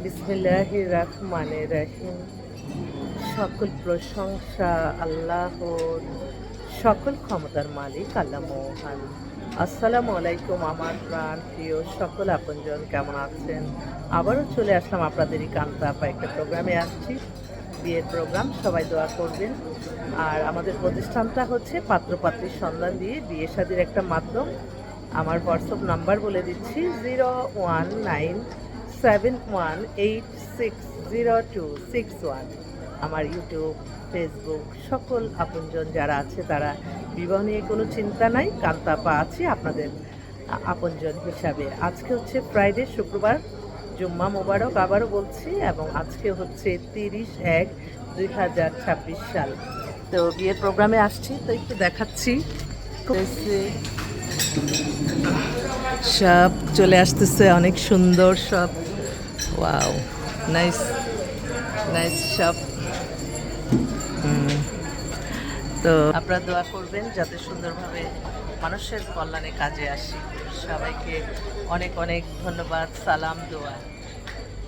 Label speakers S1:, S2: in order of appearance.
S1: বিসমিল্লাহির রহমানির রহিম। সকল প্রশংসা আল্লাহর, সকল ক্ষমতার মালিক আল্লাহ মহান। আসসালামু আলাইকুম আমার প্রাণ প্রিয় সকল আপনজন, কেমন আছেন? আবারও চলে আসলাম আপনাদেরই কান্তা আপা একটা প্রোগ্রামে আসছি, বিয়ের প্রোগ্রাম। সবাই দোয়া করবেন। আর আমাদের প্রতিষ্ঠানটা হচ্ছে পাত্রপাত্রীর সন্ধান দিয়ে বিয়ে শাদির একটা মাধ্যম। আমার হোয়াটসঅ্যাপ নাম্বার বলে দিচ্ছি 019718600261। আমার ইউটিউব, ফেসবুক, সকল আপনজন যারা আছে তারা বিবাহ নিয়ে কোনো চিন্তা নাই, কান্তাপা আছি আপনাদের আপনজন হিসাবে। আজকে হচ্ছে ফ্রাইডে, শুক্রবার, জুম্মা মোবারক আবারও বলছি। এবং আজকে হচ্ছে 30/1/2026 সাল। তো বিয়ের প্রোগ্রামে আসছি, তো একটু দেখাচ্ছি। সব চলে আসতেছে, অনেক সুন্দর সব। ওয়াও, নাইস নাইস সব। তো আপনারা দোয়া করবেন যাতে সুন্দরভাবে মানুষের কল্যাণে কাজে আসি। সবাইকে অনেক অনেক ধন্যবাদ, সালাম, দোয়া।